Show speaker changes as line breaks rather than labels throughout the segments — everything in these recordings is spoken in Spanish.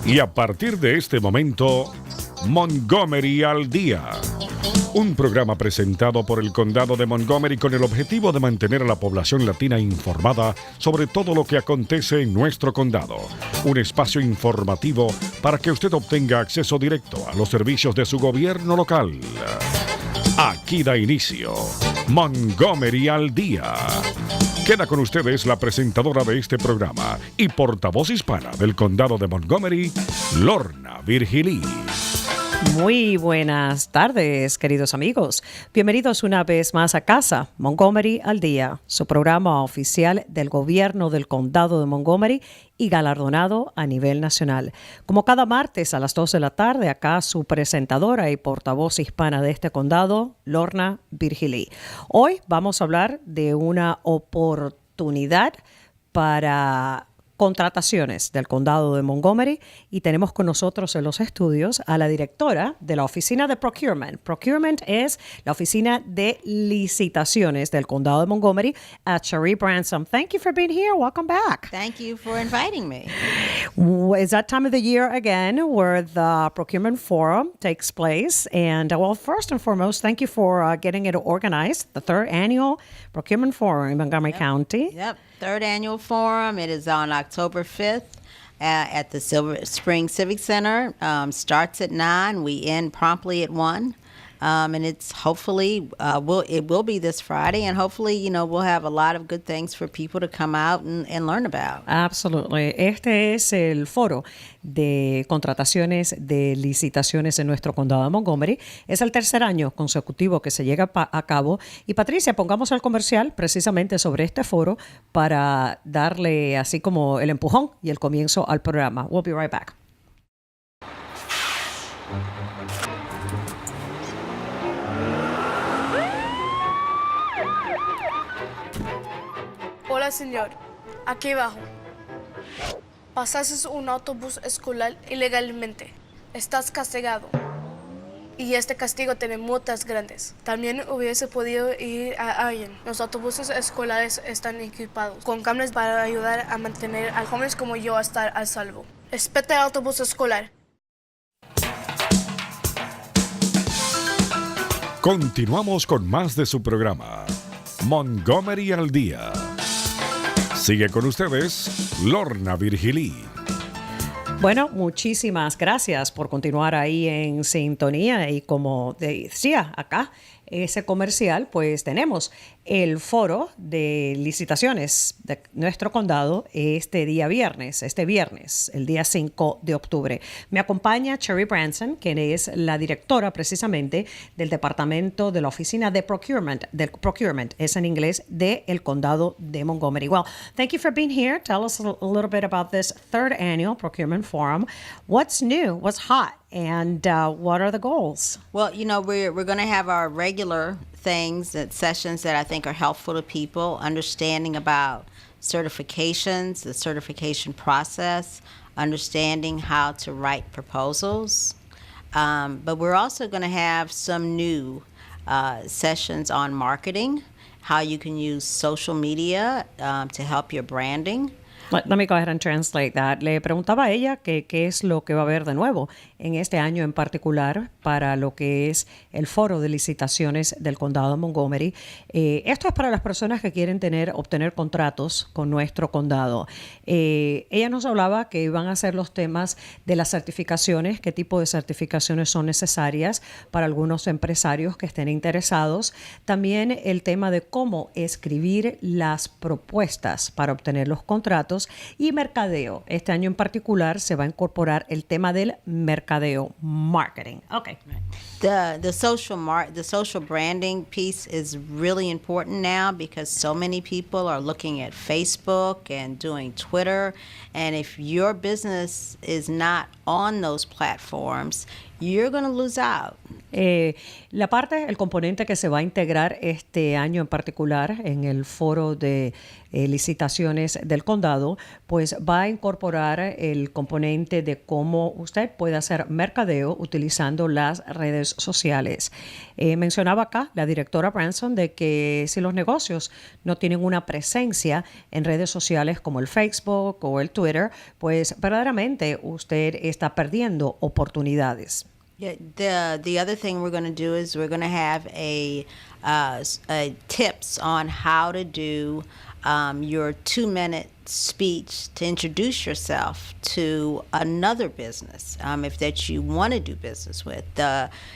Y a partir de este momento, Montgomery al Día. Un programa presentado por el Condado de Montgomery con el objetivo de mantener a la población latina informada sobre todo lo que acontece en nuestro condado. Un espacio informativo para que usted obtenga acceso directo a los servicios de su gobierno local. Aquí da inicio Montgomery al Día. Queda con ustedes la presentadora de este programa y portavoz hispana del Condado de Montgomery, Lorna Virgilí.
Muy buenas tardes, queridos amigos. Bienvenidos una vez más a casa, Montgomery al Día, su programa oficial del gobierno del Condado de Montgomery y galardonado a nivel nacional. Como cada martes a las 2 de la tarde, acá su presentadora y portavoz hispana de este condado, Lorna Virgilí. Hoy vamos a hablar de una oportunidad para contrataciones del condado de Montgomery y tenemos con nosotros en los estudios a la directora de la oficina de Procurement. Procurement es la oficina de licitaciones del condado de Montgomery, Cherie Branson. Thank you for being here. Welcome back.
Thank you for inviting me.
It's that time of the year again where the Procurement Forum takes place. And well, first and foremost, thank you for getting it organized, the third annual Procurement Forum in Montgomery County.
Yep. Third annual forum. It is on October 5th at the Silver Spring Civic Center. Starts at 9. We end promptly at 1. And it's hopefully, it will be this Friday, and hopefully, we'll have a lot of good things for people to come out and learn about.
Absolutely. Este es el foro de contrataciones de licitaciones en nuestro condado de Montgomery. Es el tercer año consecutivo que se llega a cabo. Y Patricia, pongamos el comercial precisamente sobre este foro para darle así como el empujón y el comienzo al programa. We'll be right back.
Hola, señor. Aquí abajo. Pasaste un autobús escolar ilegalmente. Estás castigado. Y este castigo tiene multas grandes. También hubiese podido ir a alguien. Los autobuses escolares están equipados con cámaras para ayudar a mantener a jóvenes como yo a estar a salvo. Respeta el autobús escolar.
Continuamos con más de su programa, Montgomery al Día. Sigue con ustedes, Lorna Virgilí.
Bueno, muchísimas gracias por continuar ahí en sintonía y como decía acá, ese comercial, pues tenemos el foro de licitaciones de nuestro condado este viernes, el día 5 de octubre. Me acompaña Cherie Branson, quien es la directora precisamente del departamento de la oficina de Procurement, es en inglés, del condado de Montgomery. Well, thank you for being here. Tell us a little bit about this third annual Procurement Forum. What's new? What's hot? And what are the goals?
Well, we're going to have our regular things, sessions that I think are helpful to people, understanding about certifications, the certification process, understanding how to write proposals. But we're also going to have some new sessions on marketing, how you can use social media to help your branding.
Let me go ahead and translate that. Le preguntaba a ella qué es lo que va a haber de nuevo en este año en particular para lo que es el foro de licitaciones del condado de Montgomery. Esto es para las personas que quieren obtener contratos con nuestro condado. Ella nos hablaba que iban a ser los temas de las certificaciones, qué tipo de certificaciones son necesarias para algunos empresarios que estén interesados. También el tema de cómo escribir las propuestas para obtener los contratos y mercadeo. Este año en particular se va a incorporar el tema del mercadeo, marketing. Okay.
The social branding piece is really important now because so many people are looking at Facebook and doing Twitter, and if your business is not on those platforms, you're going to lose out.
El componente que se va a integrar este año en particular en el foro de licitaciones del condado, pues va a incorporar el componente de cómo usted puede hacer mercadeo utilizando las redes redes sociales. Mencionaba acá la directora Branson de que si los negocios no tienen una presencia en redes sociales como el Facebook o el Twitter, pues verdaderamente usted está perdiendo oportunidades.
Yeah, the other thing we're going to do is we're going to have a tips on how to do your 2-minute speech to introduce yourself to another business, if that you want to do business with.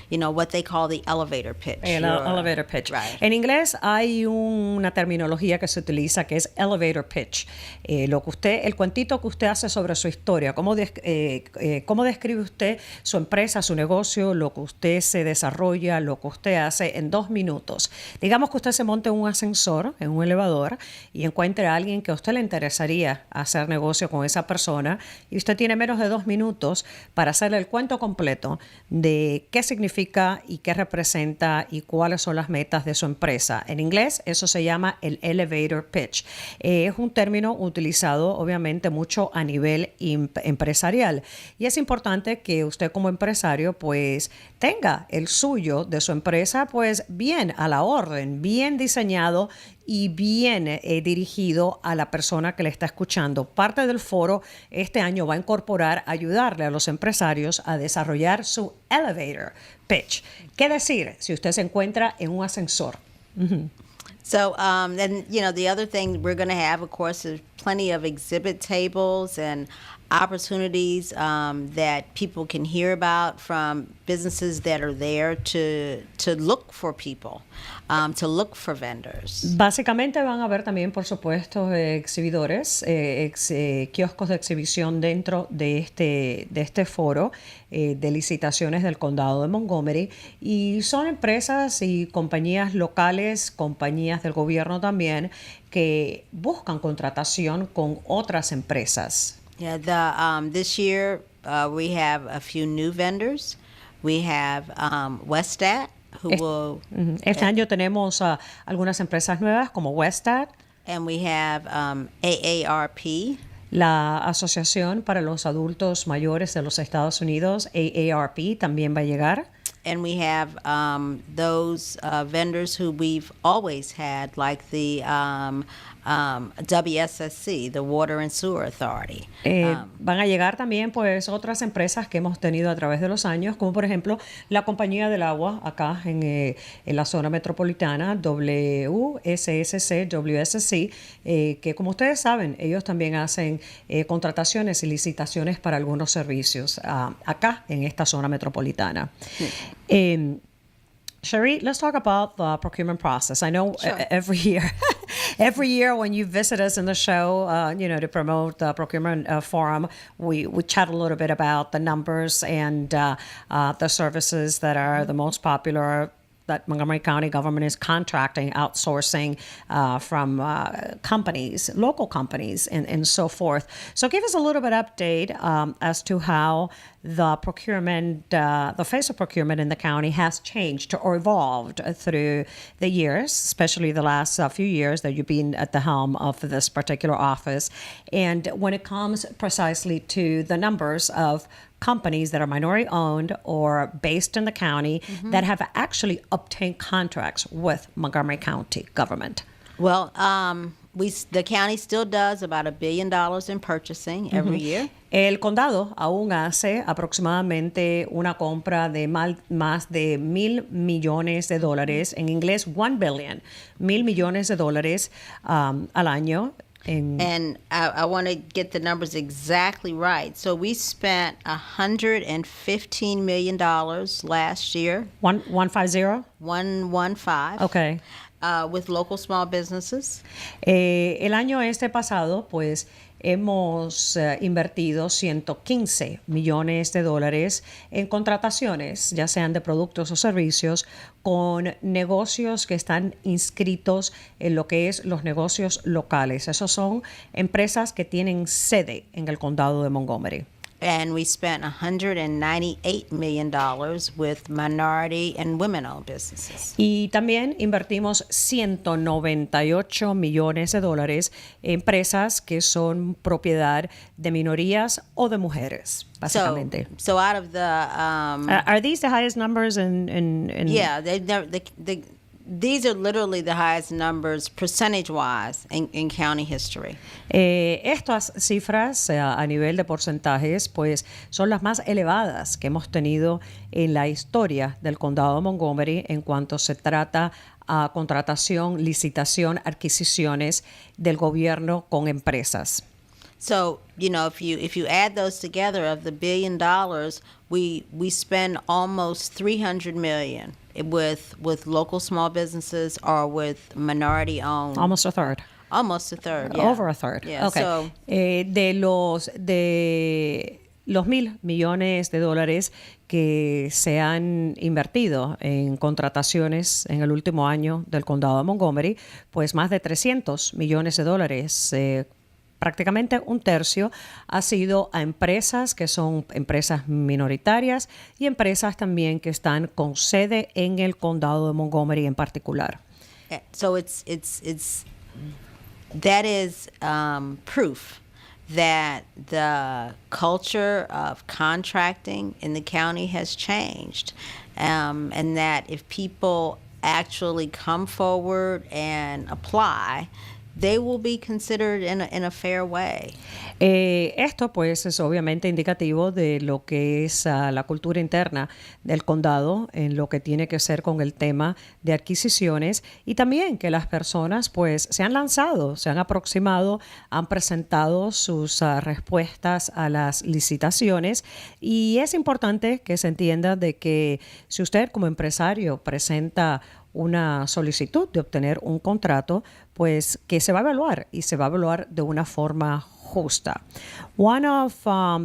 What they call the elevator pitch.
El elevator pitch.
Right.
En inglés hay una terminología que se utiliza que es elevator pitch. El cuentito que usted hace sobre su historia, cómo describe usted su empresa, su negocio, lo que usted se desarrolla, lo que usted hace en 2 minutos. Digamos que usted se monte en un ascensor, en un elevador, y encuentre a alguien que a usted le interesa hacer negocio con esa persona y usted tiene menos de 2 minutos para hacerle el cuento completo de qué significa y qué representa y cuáles son las metas de su empresa. En inglés eso se llama el elevator pitch. Es un término utilizado obviamente mucho a nivel empresarial y es importante que usted como empresario pues tenga el suyo de su empresa pues bien a la orden, bien diseñado y bien dirigido a la persona que le está escuchando. Parte del foro este año va a incorporar, ayudarle a los empresarios a desarrollar su elevator pitch. ¿Qué decir si usted se encuentra en un ascensor?
So, then, the other thing we're going to have, of course, is plenty of exhibit tables and opportunities that people can hear about from businesses that are there to look for people, to look for vendors.
Básicamente van a haber también, por supuesto, exhibidores, kioscos de exhibición dentro de este foro de licitaciones del condado de Montgomery y son empresas y compañías locales, compañías del gobierno también, que buscan contratación con otras empresas.
Yeah, this year we have a few new vendors. We have Westat,
Este año tenemos algunas empresas nuevas como Westat.
And we have AARP.
La Asociación para los Adultos Mayores de los Estados Unidos, AARP, también va a llegar.
And we have those vendors who we've always had, like the WSSC, the Water and Sewer Authority.
Van a llegar también pues otras empresas que hemos tenido a través de los años, como por ejemplo la Compañía del Agua acá en la zona metropolitana, WSSC, que como ustedes saben, ellos también hacen contrataciones y licitaciones para algunos servicios acá en esta zona metropolitana. Cherie, let's talk about the procurement process. I know
Sure.
every year when you visit us in the show, to promote the procurement forum, we chat a little bit about the numbers and the services that are the most popular that Montgomery County government is contracting, outsourcing from companies, local companies, and so forth. So give us a little bit update as to how the procurement, the face of procurement in the county has changed or evolved through the years, especially the last few years that you've been at the helm of this particular office. And when it comes precisely to the numbers of companies that are minority owned or based in the county that have actually obtained contracts with Montgomery County government.
Well, the county still does about $1 billion in purchasing every year.
El condado aún hace aproximadamente una compra de más de $1,000 millones. En inglés, $1 billion, $1,000 millones al año.
And I want to get the numbers exactly right. So we spent $115 million last year.
150?
115.
Okay.
With local small businesses.
El año pasado, pues, hemos invertido $115 millones en contrataciones, ya sean de productos o servicios, con negocios que están inscritos en lo que es los negocios locales. Esos son empresas que tienen sede en el condado de Montgomery.
And we spent $198 million with minority and women-owned businesses.
Y también invertimos 198 millones de dólares en empresas que son propiedad de minorías o de mujeres, básicamente.
So out of the
Are these the highest numbers in
yeah, these are literally the highest numbers percentage-wise in county history.
Estas cifras a nivel de porcentajes pues son las más elevadas que hemos tenido en la historia del condado de Montgomery en cuanto se trata a contratación, licitación, adquisiciones del gobierno con empresas.
So, if you add those together, of the $1 billion, we spend almost $300 million with local small businesses or with minority owned.
Almost a third.
Almost a third. Yeah.
Over a third.
Yeah.
Okay.
So,
de los $1,000 millones de dólares que se han invertido en contrataciones en el último año del condado de Montgomery, pues más de 300 millones de dólares, prácticamente un tercio, ha sido a empresas que son empresas minoritarias y empresas también que están con sede en el condado de Montgomery en particular.
So that is proof that the culture of contracting in the county has changed, and that if people actually come forward and apply, they will be considered in a fair way.
Esto pues es obviamente indicativo de lo que es la cultura interna del condado en lo que tiene que ver con el tema de adquisiciones y también que las personas pues se han lanzado, se han aproximado, han presentado sus respuestas a las licitaciones y es importante que se entienda de que si usted como empresario presenta una solicitud de obtener un contrato, pues que se va a evaluar y se va a evaluar de una forma justa. One of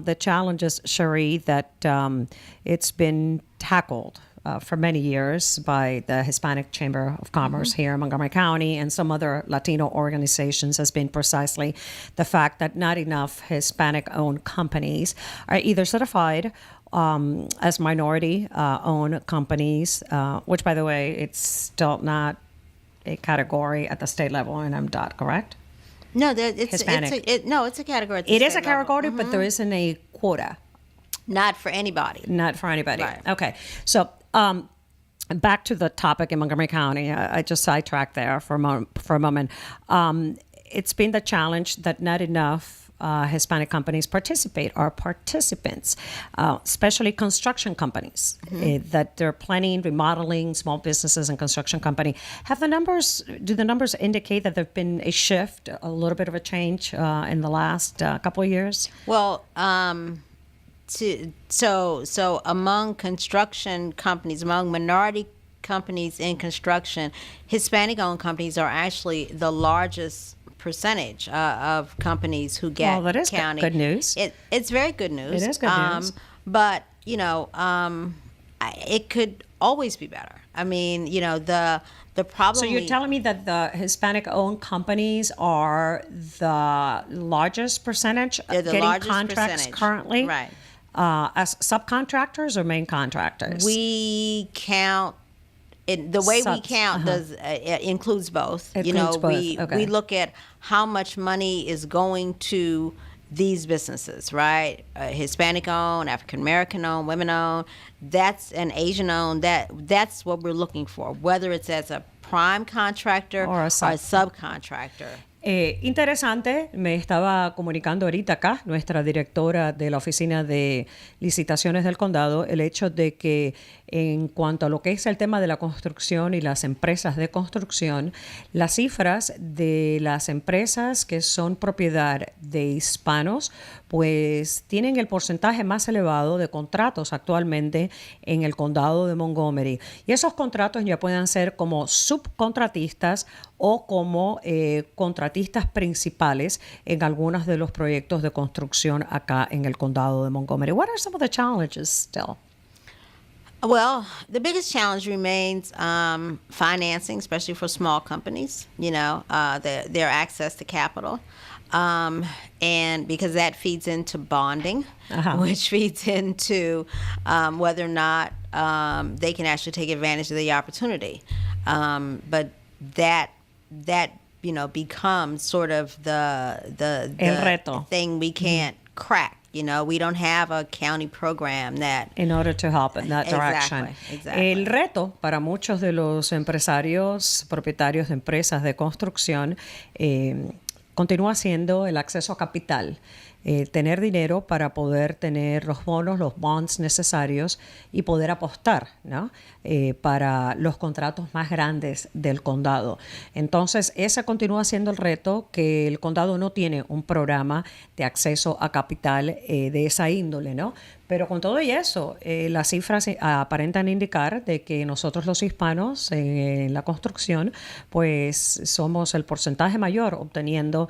the challenges, Cherie, that it's been tackled for many years by the Hispanic Chamber of Commerce here in Montgomery County and some other Latino organizations has been precisely the fact that not enough Hispanic-owned companies are either certified as minority-owned companies, which, by the way, it's still not a category at the state level in MDOT, correct?
No, it's
Hispanic.
it's a category. At the
It is a
state level.
category, but there isn't a quota.
Not for anybody.
Not for anybody.
Right.
Okay. So back to the topic in Montgomery County. I just sidetracked there for a moment. It's been the challenge that not enough Hispanic companies participate, are participants, especially construction companies that they're planning, remodeling, small businesses and construction company. Do the numbers indicate that there've been a shift, a little bit of a change in the last couple of years?
Well, so among construction companies, among minority companies in construction, Hispanic-owned companies are actually the largest percentage of companies who get
that is
county.
Good news.
It's very good news.
It is good news.
But, it could always be better. I mean, the problem.
So you're telling me that the Hispanic-owned companies are the largest percentage getting
largest
contracts
percentage.
currently?
Right.
As subcontractors or main contractors?
We count. The way we
Subs,
count includes both.
It includes both. Okay.
We look at how much money is going to these businesses, right? Hispanic-owned, African-American-owned, women-owned, and Asian-owned. That's what we're looking for, whether it's as a prime contractor or a subcontractor.
Interesante, me estaba comunicando ahorita acá nuestra directora de la Oficina de Licitaciones del Condado, el hecho de que en cuanto a lo que es el tema de la construcción y las empresas de construcción, las cifras de las empresas que son propiedad de hispanos, pues tienen el porcentaje más elevado de contratos actualmente en el condado de Montgomery. Y esos contratos ya pueden ser como subcontratistas o como contratistas principales en algunos de los proyectos de construcción acá en el condado de Montgomery. What are some of the challenges still?
Well, the biggest challenge remains financing, especially for small companies. Their access to capital, and because that feeds into bonding, which feeds into whether or not they can actually take advantage of the opportunity. But that becomes sort of the
El reto.
thing we can't crack. We don't have a county program that...
In order to help in that direction.
Exactly.
El reto para muchos de los empresarios, propietarios de empresas de construcción, continúa siendo el acceso a capital. Tener dinero para poder tener los bonos, los bonds necesarios y poder apostar, ¿no? Para los contratos más grandes del condado. Entonces, ese continúa siendo el reto, que el condado no tiene un programa de acceso a capital de esa índole, ¿no? Pero con todo y eso, las cifras aparentan indicar de que nosotros los hispanos en la construcción, pues somos el porcentaje mayor obteniendo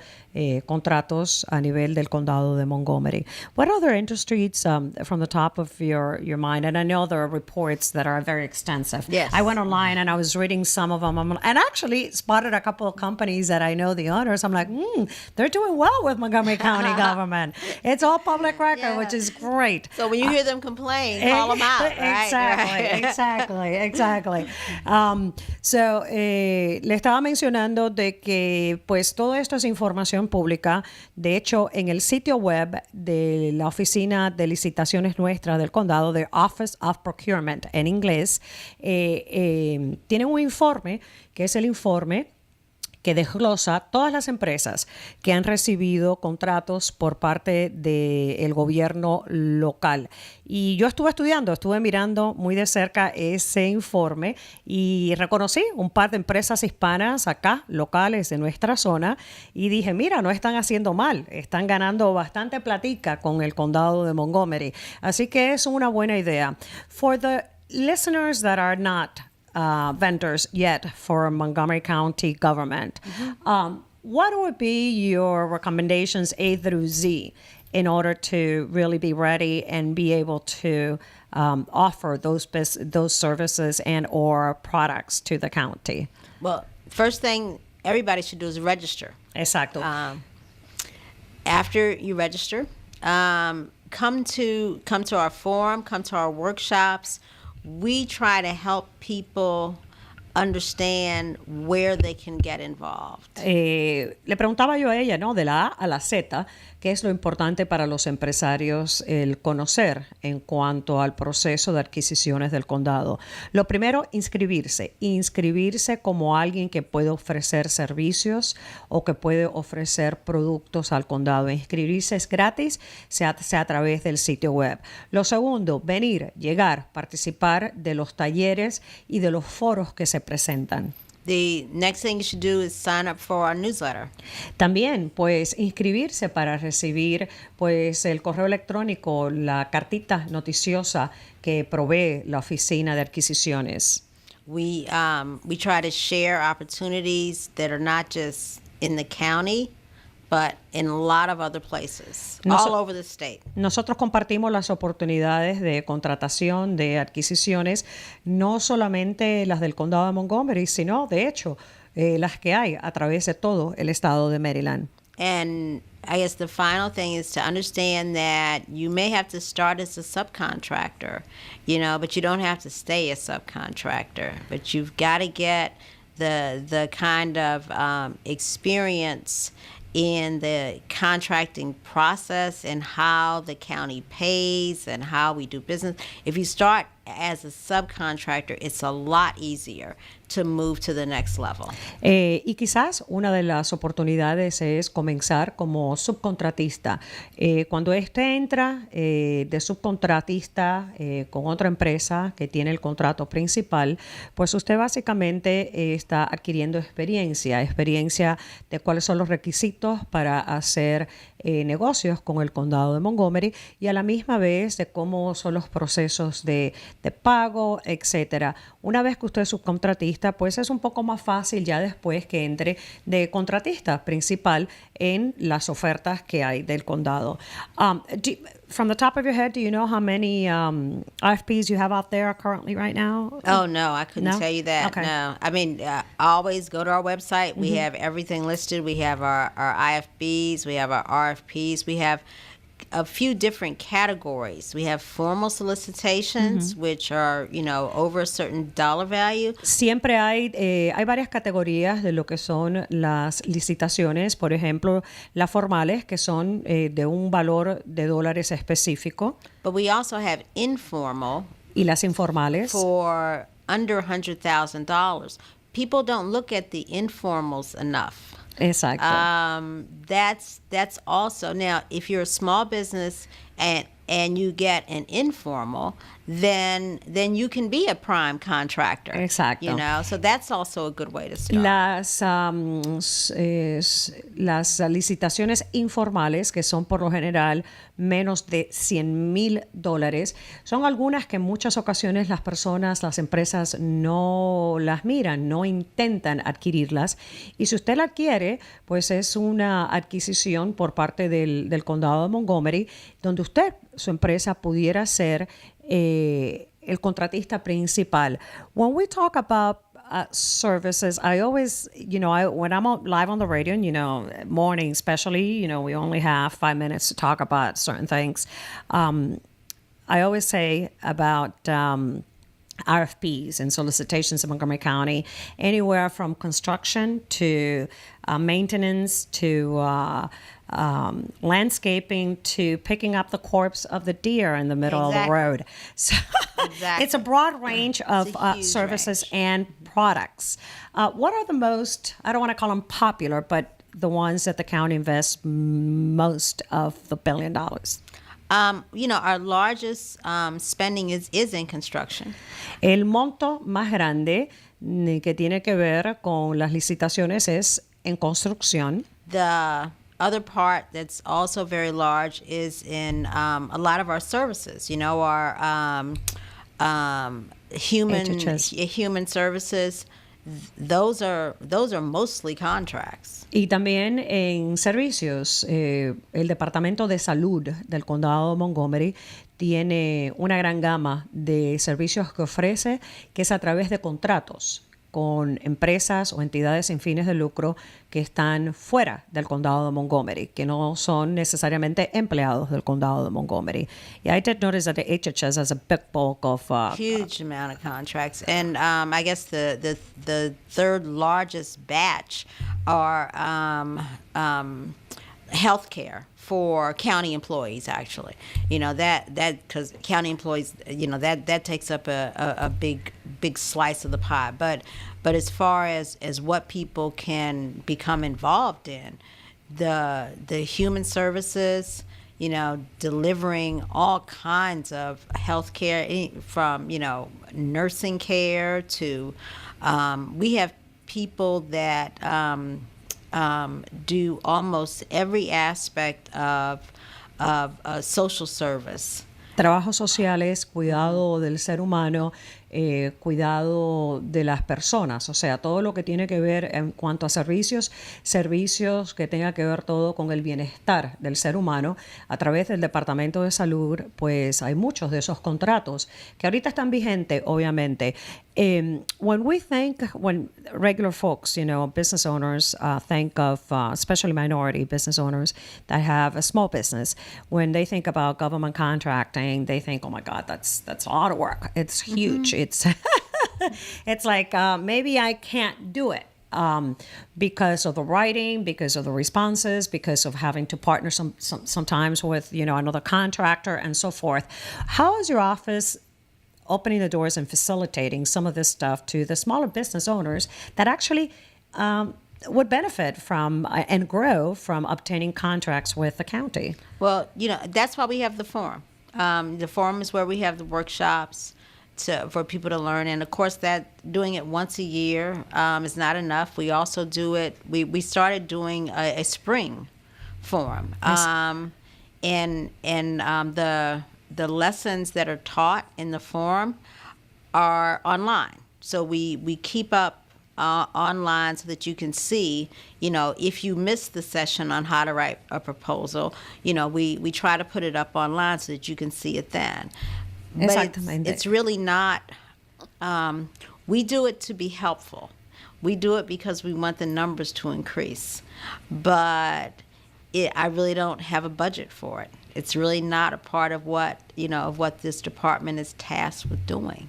contratos a nivel del condado de Montgomery. What other industries from the top of your mind? And I know there are reports that are very extensive.
Yes.
I went online and I was reading some of them and actually spotted a couple of companies that I know the owners. I'm like, they're doing well with Montgomery County government. It's all public record, which is great.
So when you hear them complain, call them out, right?
Exactly. Le estaba mencionando de que pues todo esto es información pública. De hecho, en el sitio web de la oficina de licitaciones nuestra del condado, de Office of Procurement en inglés, tienen un informe que es el informe que desglosa todas las empresas que han recibido contratos por parte del gobierno local. Y yo estuve mirando muy de cerca ese informe y reconocí un par de empresas hispanas acá, locales de nuestra zona, y dije, mira, no están haciendo mal, están ganando bastante platica con el condado de Montgomery. Así que es una buena idea. For the listeners that are not vendors yet for Montgomery County government. What would be your recommendations A through Z in order to really be ready and be able to offer those services and or products to the county?
Well, first thing everybody should do is register.
Exacto.
After you register, come to our forum, come to our workshops. We try to help people understand where they can get involved.
Le preguntaba yo a ella, ¿no? De la A a la Z, ¿qué es lo importante para los empresarios el conocer en cuanto al proceso de adquisiciones del condado? Lo primero, inscribirse como alguien que puede ofrecer servicios o que puede ofrecer productos al condado. Inscribirse es gratis, sea a través del sitio web. Lo segundo, llegar, participar de los talleres y de los foros que se presentan.
The next thing you should do is sign up for our newsletter.
También, pues, inscribirse para recibir, pues, el correo electrónico, la cartita noticiosa que provee la oficina de adquisiciones.
We try to share opportunities that are not just in the county, but in a lot of other places, all over the state.
Nosotros compartimos las oportunidades de contratación, de adquisiciones, no solamente las del condado de Montgomery, sino, de hecho, las que hay a través de todo el estado de Maryland.
And I guess the final thing is to understand that you may have to start as a subcontractor, but you don't have to stay a subcontractor. But you've got to get the kind of experience in the contracting process and how the county pays and how we do business. If you start as a subcontractor, it's a lot easier to move to the next level.
Y quizás una de las oportunidades es comenzar como subcontratista. Cuando entra de subcontratista con otra empresa que tiene el contrato principal, pues usted básicamente está adquiriendo experiencia de cuáles son los requisitos para hacer negocios con el condado de Montgomery y a la misma vez de cómo son los procesos de de pago, etcétera. Una vez que usted es subcontratista, pues es un poco más fácil ya después que entre de contratista principal en las ofertas que hay del condado. From the top of your head, do you know how many RFPs you have out there currently right now?
Oh, no, I couldn't
No?
tell you that.
Okay.
No. I mean, always go to our website. We have everything listed. We have our IFBs. We have our RFPs. We have a few different categories. We have formal solicitations, which are, over a certain dollar value.
Siempre hay varias categorías de lo que son las licitaciones, por ejemplo, las formales, que son de un valor de dólares específico,
But we also have informal
y las informales.
for under $100,000. People don't look at the informals enough.
Exacto.
That's also now if you're a small business and you get an informal, then you can be a prime contractor.
Exacto.
So that's also a good way to start.
Las licitaciones informales, que son por lo general menos de $100,000, son algunas que en muchas ocasiones las personas, las empresas no las miran, no intentan adquirirlas. Y si usted la adquiere, pues es una adquisición por parte del condado de Montgomery, donde usted, su empresa, pudiera ser el contratista principal. When we talk about services, I always, when I'm live on the radio, and, morning especially, we only have 5 minutes to talk about certain things. I always say about RFPs and solicitations in Montgomery County, anywhere from construction to maintenance to landscaping to picking up the corpse of the deer in the middle of the road. So it's a broad range of services and products. What are the most, I don't want to call them popular, but the ones that the county invests most of the $1 billion?
Our largest spending is in construction.
El monto más grande que tiene que ver con las licitaciones es en construcción.
The other part that's also very large is in a lot of our services. Our human services. Those are mostly contracts.
Y también en servicios, el Departamento de Salud del Condado de Montgomery tiene una gran gama de servicios que ofrece, que es a través de contratos con empresas o entidades sin fines de lucro que están fuera del condado de Montgomery, que no son necesariamente empleados del condado de Montgomery. Yeah, I did notice that the HHS has a big bulk of
huge amount of contracts, and I guess the third largest batch are healthcare for county employees. Actually, that because county employees, that takes up a big slice of the pie. But as far as what people can become involved in, the human services, delivering all kinds of health care, from nursing care to we have people that do almost every aspect of social service.
Trabajos sociales, cuidado del ser humano, cuidado de las personas, o sea, todo lo que tiene que ver en cuanto a servicios que tenga que ver todo con el bienestar del ser humano. A través del Departamento de Salud, pues hay muchos de esos contratos que ahorita están vigentes, obviamente. When regular folks, business owners, think of, especially minority business owners that have a small business, when they think about government contracting, they think, oh my God, that's a lot of work. It's huge. It's like, maybe I can't do it. Because of the writing, because of the responses, because of having to partner sometimes with, another contractor and so forth. How is your office opening the doors and facilitating some of this stuff to the smaller business owners that actually would benefit from and grow from obtaining contracts with the county?
Well, that's why we have the forum. The forum is where we have the workshops for people to learn, and of course that doing it once a year is not enough. We also do it. We started doing a spring forum,
Yes.
and the lessons that are taught in the forum are online. So we keep up online so that you can see, if you missed the session on how to write a proposal, we try to put it up online so that you can see it then. But it's really not, we do it to be helpful. We do it because we want the numbers to increase. But I really don't have a budget for it. It's really not a part of what this department is tasked with doing.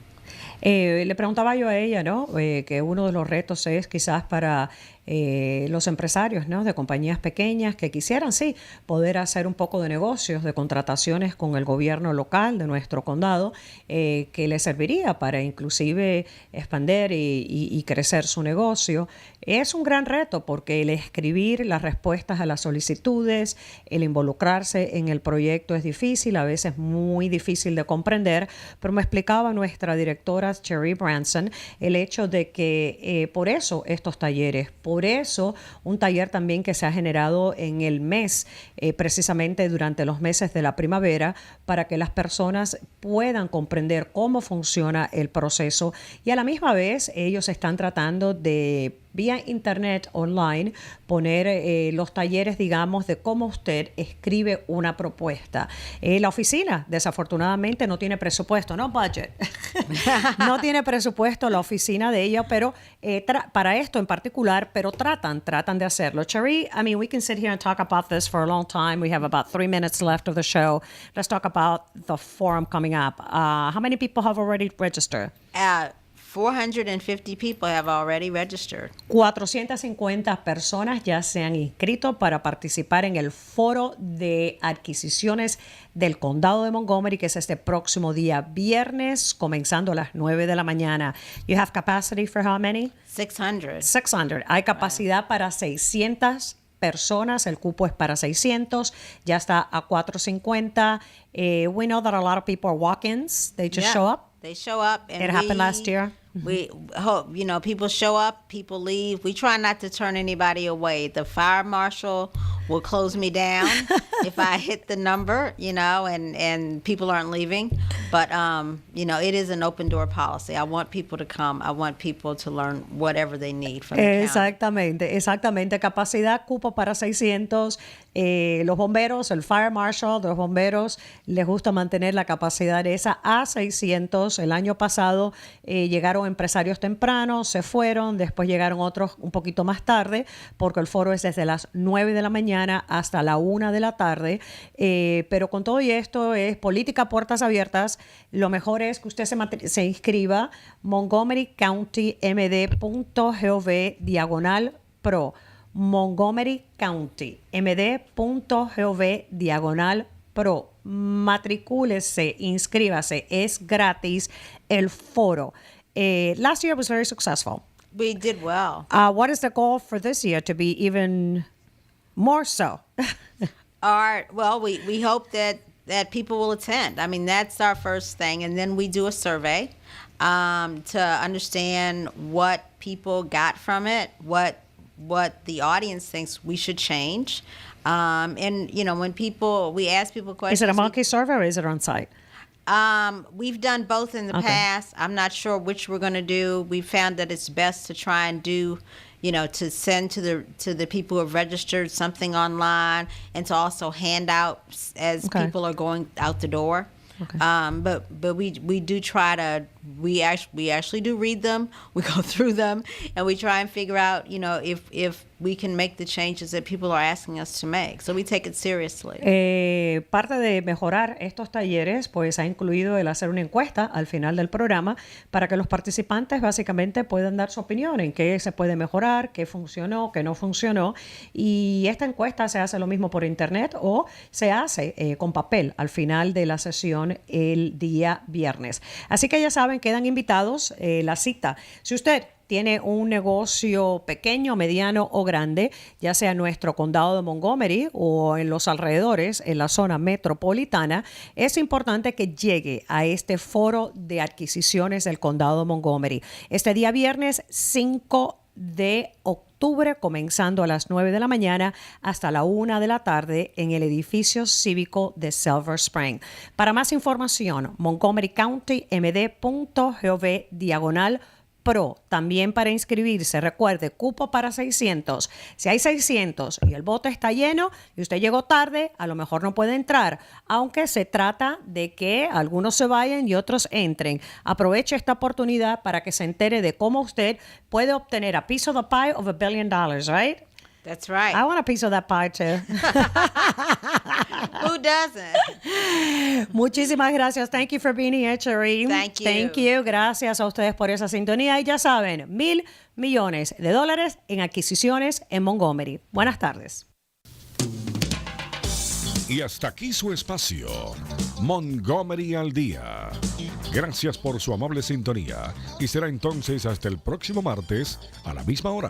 Le preguntaba yo a ella, ¿no? Que uno de los retos es quizás para los empresarios, ¿no? De compañías pequeñas que quisieran, sí, poder hacer un poco de negocios, de contrataciones con el gobierno local de nuestro condado, que les serviría para inclusive expandir y crecer su negocio. Es un gran reto porque el escribir las respuestas a las solicitudes, el involucrarse en el proyecto es difícil, a veces muy difícil de comprender, pero me explicaba nuestra directora Cherry Branson el hecho de que por eso estos talleres, por eso un taller también que se ha generado en el mes, precisamente durante los meses de la primavera, para que las personas puedan comprender cómo funciona el proceso y a la misma vez ellos están tratando de vía internet online poner los talleres, digamos, de cómo usted escribe una propuesta. La oficina, desafortunadamente, no tiene presupuesto, no budget. No tiene presupuesto la oficina de ella, pero para esto en particular, pero tratan de hacerlo. Cherry, I mean, we can sit here and talk about this for a long time. We have about 3 minutes left of the show. Let's talk about the forum coming up. How many people have already registered?
450 people have already registered.
450 personas ya se han inscrito para participar en el foro de adquisiciones del condado de Montgomery, que es este próximo día viernes, comenzando a las 9 de la mañana. You have capacity for how many?
600.
600. Hay capacidad para 600 personas, el cupo es para 600, ya está a 450. We know that a lot of people are walk-ins. They just show up.
They show up. And
it happened last year.
We hope, people show up, people leave. We try not to turn anybody away. The fire marshal will close me down if I hit the number, and people aren't leaving. But, it is an open door policy. I want people to come. I want people to learn whatever they need from the county.
Exactamente. Capacidad, cupo para 600. Los bomberos, el fire marshal de los bomberos, les gusta mantener la capacidad esa a 600. El año pasado llegaron empresarios tempranos, se fueron, después llegaron otros un poquito más tarde, porque el foro es desde las 9 de la mañana hasta la 1 de la tarde, pero con todo y esto es política puertas abiertas. Lo mejor es que usted se inscriba montgomerycountymd.gov/pro, montgomerycountymd.gov/pro. Matricúlese, inscríbase, es gratis el foro. Last year was very successful.
We did well.
What is the goal for this year to be even more so?
All right. Well, we hope that people will attend. I mean, that's our first thing. And then we do a survey to understand what people got from it, what the audience thinks we should change. And, when we ask people questions.
Is it a monkey survey or is it on site?
We've done both in the past. I'm not sure which we're going to do. We found that it's best to try and do, to send to the people who have registered something online, and to also hand out as people are going out the door.
Okay.
But we do try to, we actually do read them. We go through them and we try and figure out, if we can make the changes that people are asking us to make. So we take it seriously.
Parte de mejorar estos talleres, pues ha incluido el hacer una encuesta al final del programa para que los participantes básicamente puedan dar su opinión en qué se puede mejorar, qué funcionó, qué no funcionó. Y esta encuesta se hace lo mismo por internet o se hace con papel al final de la sesión el día viernes. Así que ya saben, quedan invitados la cita. Si usted tiene un negocio pequeño, mediano o grande, ya sea en nuestro condado de Montgomery o en los alrededores, en la zona metropolitana, es importante que llegue a este foro de adquisiciones del condado de Montgomery. Este día viernes 5 de octubre, comenzando a las 9 de la mañana hasta la 1 de la tarde en el edificio cívico de Silver Spring. Para más información, montgomerycountymd.gov/pro. También para inscribirse, recuerde, cupo para 600. Si hay 600 y el bote está lleno y usted llegó tarde, a lo mejor no puede entrar, aunque se trata de que algunos se vayan y otros entren. Aproveche esta oportunidad para que se entere de cómo usted puede obtener a piece of the pie of $1 billion, right?
That's right.
I want a piece of that pie too.
Who doesn't?
Muchísimas gracias. Thank you for being here, Cherry.
Thank you.
Thank you. Gracias a ustedes por esa sintonía. Y ya saben, $1,000 millones en adquisiciones en Montgomery. Buenas tardes.
Y hasta aquí su espacio, Montgomery al Día. Gracias por su amable sintonía y será entonces hasta el próximo martes a la misma hora.